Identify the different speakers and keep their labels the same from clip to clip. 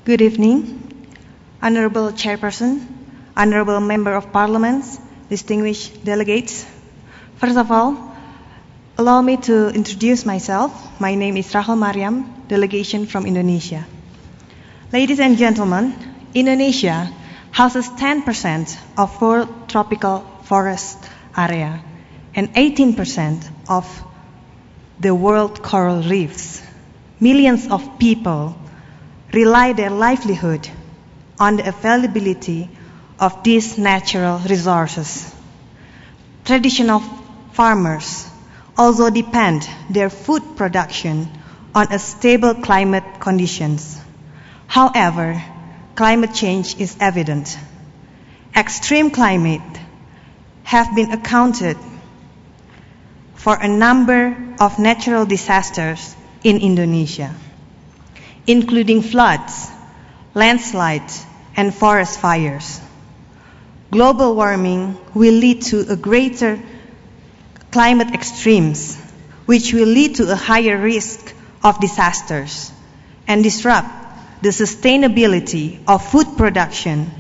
Speaker 1: Good evening, Honorable Chairperson, Honorable Member of Parliament, distinguished delegates. First of all, allow me to introduce myself. My name is Maryam, delegation from Indonesia. Ladies and gentlemen, Indonesia houses 10% of world tropical forest area and 18% of the world coral reefs. Millions of people rely their livelihood on the availability of these natural resources. Traditional farmers also depend their food production on a stable climate conditions. However, climate change is evident. Extreme climate have been accounted for a number of natural disasters in Indonesia, including floods, landslides, and forest fires. Global warming will lead to a greater climate extremes, which will lead to a higher risk of disasters and disrupt the sustainability of food production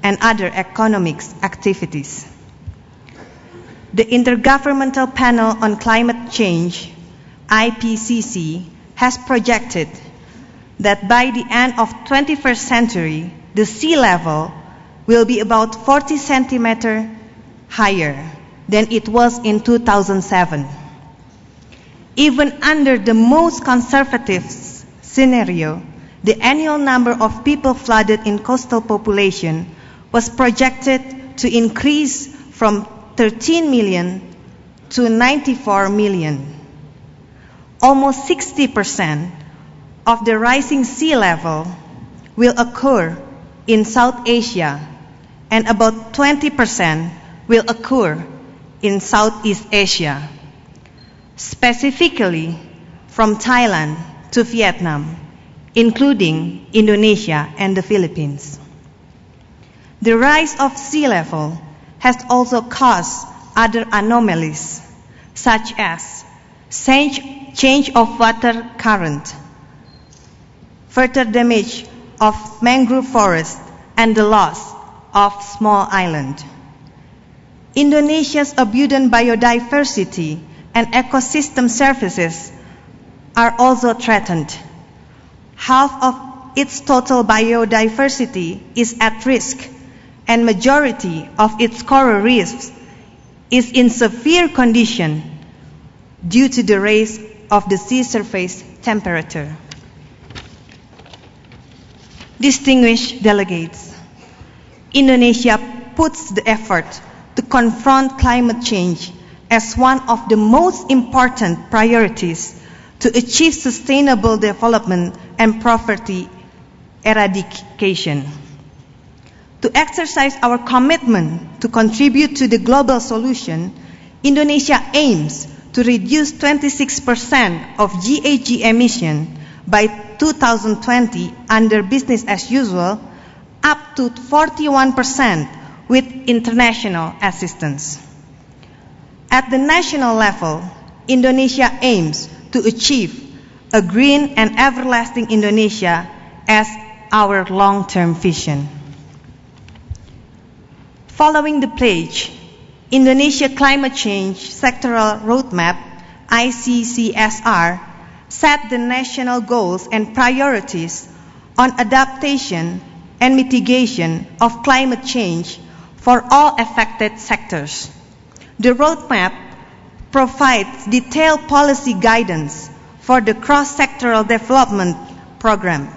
Speaker 1: and other economic activities. The Intergovernmental Panel on Climate Change, IPCC, has projected that by the end of 21st century, the sea level will be about 40 centimeters higher than it was in 2007. Even under the most conservative scenario, the annual number of people flooded in coastal population was projected to increase from 13 million to 94 million. Almost 60% of the rising sea level will occur in South Asia, and about 20% will occur in Southeast Asia, specifically from Thailand to Vietnam, including Indonesia and the Philippines. The rise of sea level has also caused other anomalies, such as change of water current, further damage of mangrove forest, and the loss of small island. Indonesia's abundant biodiversity and ecosystem services are also threatened. Half of its total biodiversity is at risk, and majority of its coral reefs is in severe condition due to the rise of the sea surface temperature. Distinguished delegates, Indonesia puts the effort to confront climate change as one of the most important priorities to achieve sustainable development and poverty eradication. To exercise our commitment to contribute to the global solution, Indonesia aims to reduce 26% of GHG emission by 2020 under business as usual, up to 41% with international assistance. At the national level, Indonesia aims to achieve a green and everlasting Indonesia as our long-term vision. Following the pledge, Indonesia Climate Change Sectoral Roadmap, ICCSR, set the national goals and priorities on adaptation and mitigation of climate change for all affected sectors. The roadmap provides detailed policy guidance for the cross-sectoral development program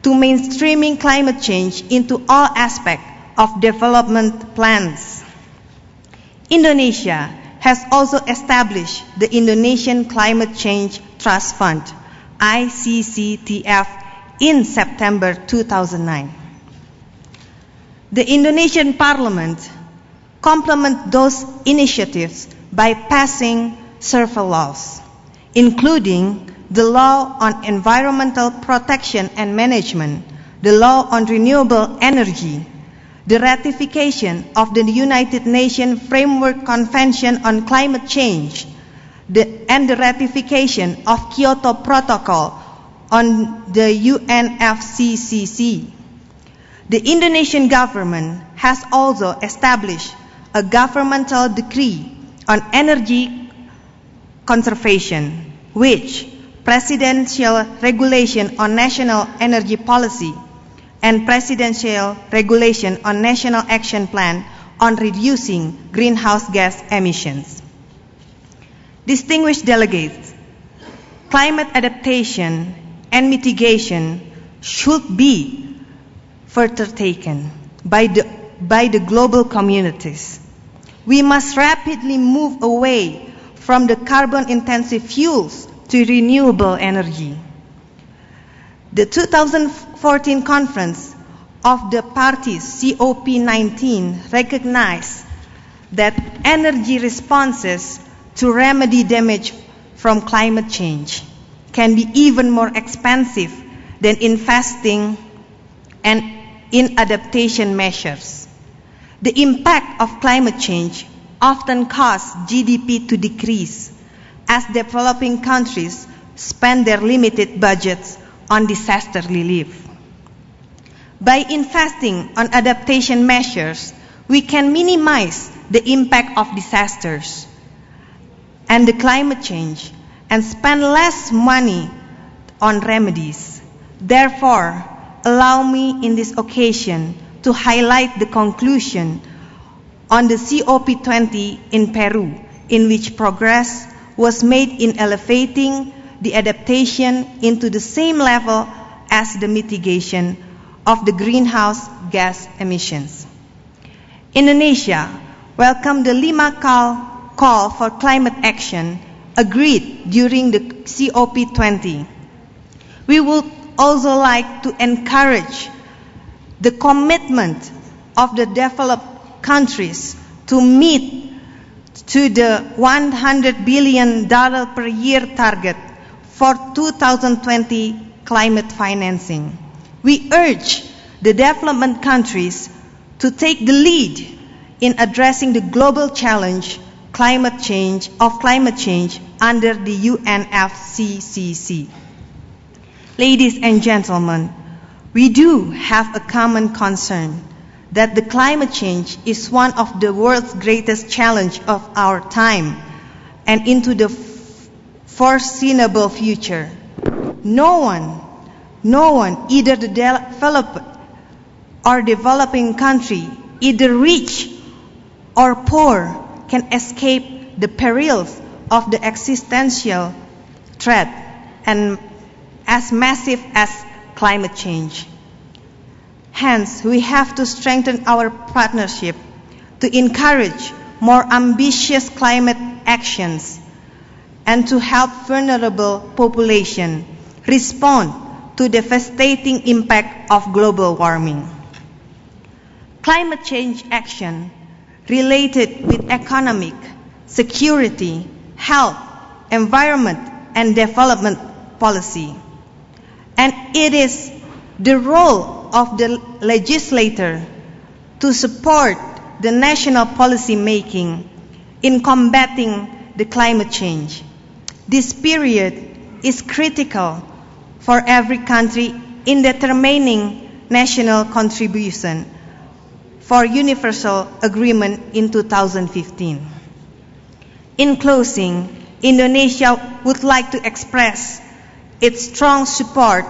Speaker 1: to mainstreaming climate change into all aspects of development plans. Indonesia has also established the Indonesian Climate Change Trust Fund, ICCTF, in September 2009. The Indonesian Parliament complements those initiatives by passing several laws, including the Law on Environmental Protection and Management, the Law on Renewable Energy, the ratification of the United Nations Framework Convention on Climate Change, and the ratification of Kyoto Protocol on the UNFCCC. The Indonesian government has also established a governmental decree on energy conservation, which Presidential Regulation on National Energy Policy and Presidential Regulation on National Action Plan on Reducing Greenhouse Gas Emissions. Distinguished delegates, climate adaptation and mitigation should be further taken by the global communities. We must rapidly move away from the carbon-intensive fuels to renewable energy. The 2014 conference of the parties, COP19, recognized that energy responses to remedy damage from climate change can be even more expensive than investing in adaptation measures. The impact of climate change often causes GDP to decrease as developing countries spend their limited budgets on disaster relief. By investing on adaptation measures, we can minimize the impact of disasters and the climate change and spend less money on remedies. Therefore, allow me in this occasion to highlight the conclusion on the COP20 in Peru, in which progress was made in elevating the adaptation into the same level as the mitigation of the greenhouse gas emissions. Indonesia welcomed the Lima call for climate action agreed during the COP20. We would also like to encourage the commitment of the developed countries to meet to the $100 billion per year target for 2020 climate financing. We urge the development countries to take the lead in addressing the global challenge climate change under the UNFCCC. Ladies and gentlemen, we do have a common concern that the climate change is one of the world's greatest challenge of our time and into the foreseeable future. No one, either the developed or developing country, either rich or poor, can escape the perils of the existential threat and as massive as climate change. Hence, we have to strengthen our partnership to encourage more ambitious climate actions and to help vulnerable populations respond to devastating impact of global warming. Climate change action related with economic, security, health, environment, and development policy. And it is the role of the legislator to support the national policy making in combating the climate change. This period is critical for every country in determining national contribution for universal agreement in 2015. In closing, Indonesia would like to express its strong support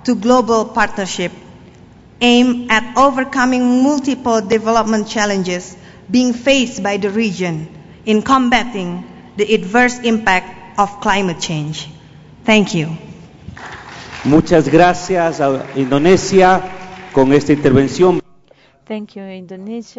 Speaker 1: to global partnership aimed at overcoming multiple development challenges being faced by the region in combating the adverse impact of climate change. Thank you.
Speaker 2: Muchas gracias a Indonesia con esta intervención.
Speaker 3: Thank you, Indonesia.